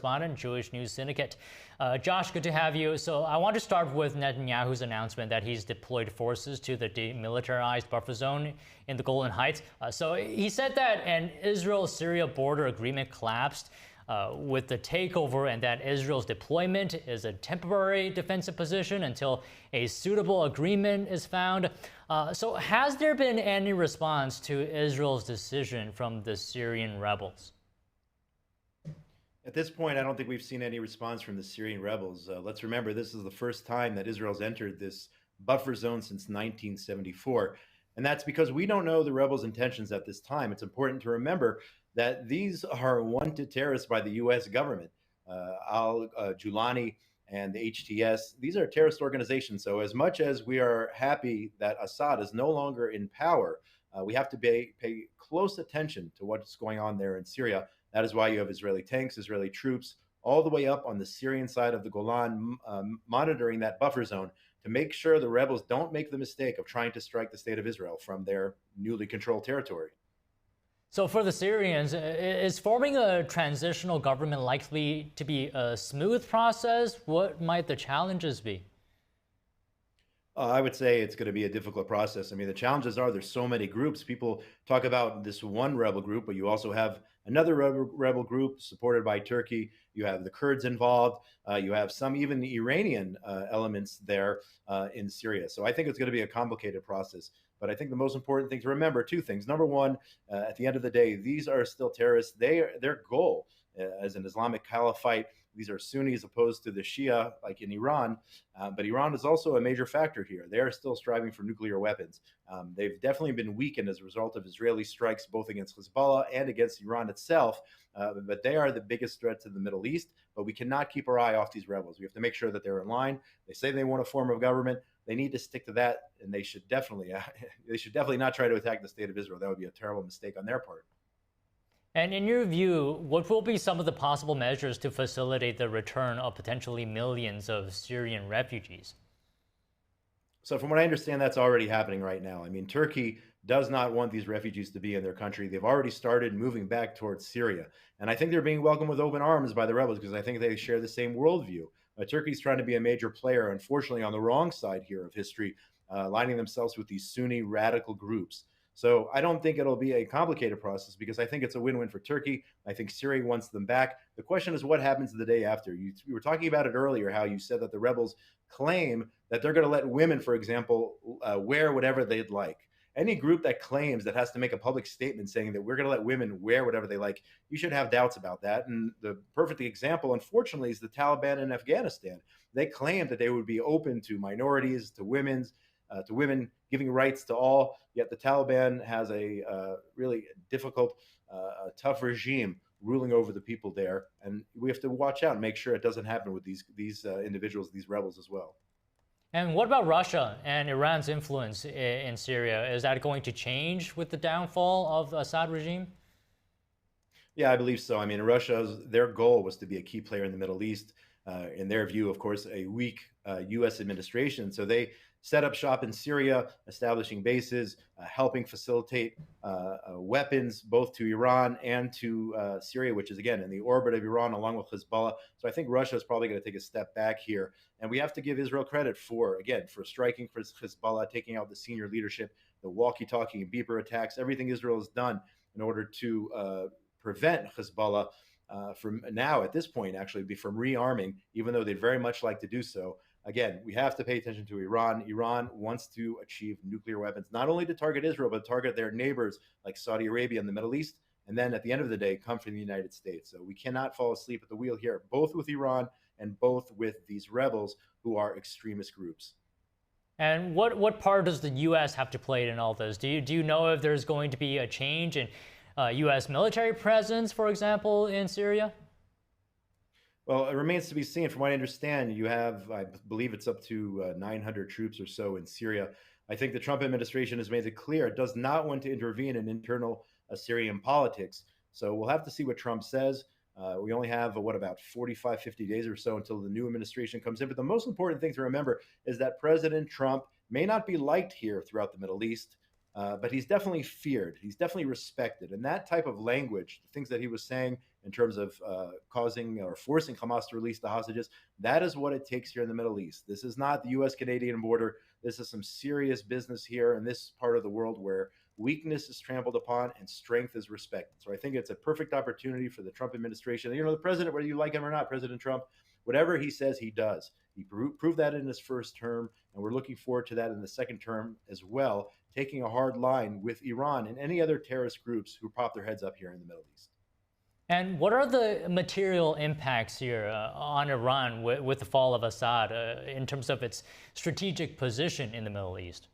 correspondent, Jewish News Syndicate. Josh, good to have you. So I want to start with Netanyahu's announcement that he's deployed forces to the demilitarized buffer zone in the Golan Heights. So he said that an Israel-Syria border agreement collapsed with the takeover, and that Israel's deployment is a temporary defensive position until a suitable agreement is found. So has there been any response to Israel's decision from the Syrian rebels? At this point, I don't think we've seen any response from the Syrian rebels. Let's remember, this is the first time that Israel's entered this buffer zone since 1974. And that's because we don't know the rebels' intentions at this time. It's important to remember that these are wanted terrorists by the U.S. government. Al-Julani and the HTS, these are terrorist organizations. So as much as we are happy that Assad is no longer in power, we have to pay close attention to what's going on there in Syria. That is why you have Israeli tanks, Israeli troops, all the way up on the Syrian side of the Golan, monitoring that buffer zone to make sure the rebels don't make the mistake of trying to strike the state of Israel from their newly controlled territory. So for the Syrians, is forming a transitional government likely to be a smooth process? What might the challenges be? I would say it's going to be a difficult process. I mean, the challenges are there's so many groups. People talk about this one rebel group, but you also have another rebel group supported by Turkey. You have the Kurds involved. You have some even the Iranian elements there in Syria. So I think it's going to be a complicated process. But I think the most important thing to remember, two things. Number one, at the end of the day, these are still terrorists. Their goal as an Islamic caliphate, these are Sunnis opposed to the Shia, like in Iran. But Iran is also a major factor here. They are still striving for nuclear weapons. They've definitely been weakened as a result of Israeli strikes, both against Hezbollah and against Iran itself. But they are the biggest threat to the Middle East. But we cannot keep our eye off these rebels. We have to make sure that they're in line. They say they want a form of government. They need to stick to that, and they should definitely not try to attack the state of Israel. That would be a terrible mistake on their part. And in your view, what will be some of the possible measures to facilitate the return of potentially millions of Syrian refugees? So from what I understand, that's already happening right now. I mean, Turkey does not want these refugees to be in their country. They've already started moving back towards Syria. And I think they're being welcomed with open arms by the rebels because I think they share the same worldview. Turkey's trying to be a major player, unfortunately, on the wrong side here of history, aligning themselves with these Sunni radical groups. So I don't think it'll be a complicated process because I think it's a win-win for Turkey. I think Syria wants them back. The question is what happens the day after. You were talking about it earlier, how you said that the rebels claim that they're going to let women, for example, wear whatever they'd like. Any group that claims that has to make a public statement saying that we're going to let women wear whatever they like, you should have doubts about that. And the perfect example, unfortunately, is the Taliban in Afghanistan. They claim that they would be open to minorities, to women giving rights to all. Yet the Taliban has a really difficult, tough regime ruling over the people there. And we have to watch out and make sure it doesn't happen with these individuals, these rebels as well. And what about Russia and Iran's influence in Syria? Is that going to change with the downfall of the Assad regime? Yeah, I believe so. I mean, their goal was to be a key player in the Middle East. In their view, of course, a weak U.S. administration. So they set up shop in Syria, establishing bases, helping facilitate weapons both to Iran and to Syria, which is, again, in the orbit of Iran along with Hezbollah. So I think Russia is probably going to take a step back here. And we have to give Israel credit for striking for Hezbollah, taking out the senior leadership, the walkie-talkie and beeper attacks, everything Israel has done in order to prevent Hezbollah from now, at this point, actually, from rearming, even though they'd very much like to do so. Again, we have to pay attention to Iran. Iran wants to achieve nuclear weapons, not only to target Israel, but target their neighbors like Saudi Arabia and the Middle East. And then at the end of the day, come from the United States. So we cannot fall asleep at the wheel here, both with Iran and both with these rebels who are extremist groups. And what part does the U.S. have to play in all this? Do you know if there's going to be a change in U.S. military presence, for example, in Syria? Well, it remains to be seen. From what I understand, you have, I believe it's up to 900 troops or so in Syria. I think the Trump administration has made it clear it does not want to intervene in internal Syrian politics. So we'll have to see what Trump says. We only have, about 45, 50 days or so until the new administration comes in. But the most important thing to remember is that President Trump may not be liked here throughout the Middle East, but he's definitely feared. He's definitely respected. And that type of language, the things that he was saying in terms of causing or forcing Hamas to release the hostages. That is what it takes here in the Middle East. This is not the U.S.-Canadian border. This is some serious business here in this part of the world where weakness is trampled upon and strength is respected. So I think it's a perfect opportunity for the Trump administration. You know, the president, whether you like him or not, President Trump, whatever he says, he does. He proved that in his first term, and we're looking forward to that in the second term as well, taking a hard line with Iran and any other terrorist groups who pop their heads up here in the Middle East. And what are the material impacts here on Iran with the fall of Assad in terms of its strategic position in the Middle East?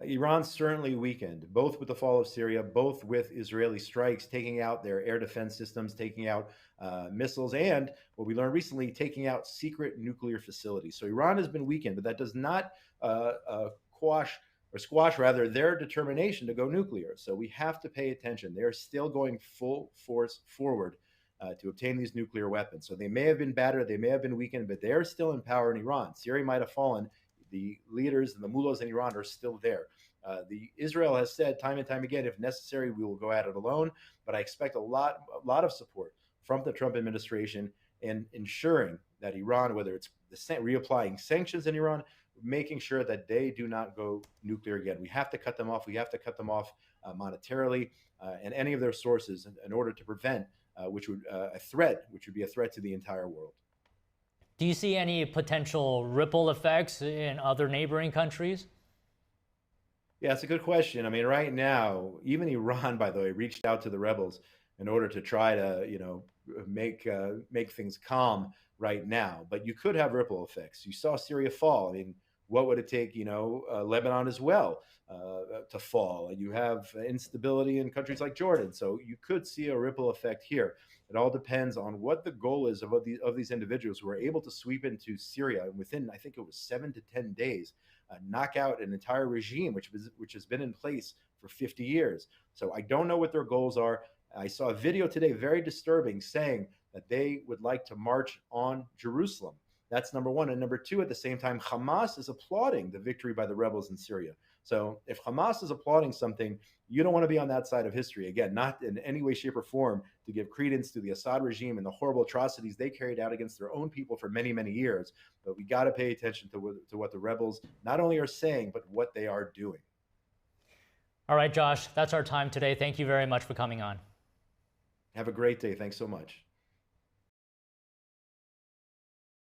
Iran certainly weakened, both with the fall of Syria, both with Israeli strikes, taking out their air defense systems, taking out missiles, and what we learned recently, taking out secret nuclear facilities. So Iran has been weakened, but that does not squash rather their determination to go nuclear. So we have to pay attention. They're still going full force forward to obtain these nuclear weapons. So they may have been battered, they may have been weakened, but they're still in power in Iran. Syria might have fallen. The leaders and the mullahs in Iran are still there. Israel has said time and time again, if necessary, we will go at it alone. But I expect a lot of support from the Trump administration in ensuring that Iran, whether it's reapplying sanctions in Iran, making sure that they do not go nuclear again. We have to cut them off. We have to cut them off monetarily and any of their sources in order to prevent which would be a threat to the entire world. Do you see any potential ripple effects in other neighboring countries? Yeah, it's a good question. I mean, right now, even Iran, by the way, reached out to the rebels in order to try to, make things calm right now. But you could have ripple effects. You saw Syria fall. I mean, what would it take, Lebanon as well to fall? And you have instability in countries like Jordan. So you could see a ripple effect here. It all depends on what the goal is of these individuals who are able to sweep into Syria and within, I think it was 7 to 10 days, knock out an entire regime which has been in place for 50 years. So I don't know what their goals are. I saw a video today, very disturbing, saying that they would like to march on Jerusalem. That's number one. And number two, at the same time, Hamas is applauding the victory by the rebels in Syria. So if Hamas is applauding something, you don't want to be on that side of history. Again, not in any way, shape, or form to give credence to the Assad regime and the horrible atrocities they carried out against their own people for many, many years. But we got to pay attention to what the rebels not only are saying, but what they are doing. All right, Josh, that's our time today. Thank you very much for coming on. Have a great day. Thanks so much.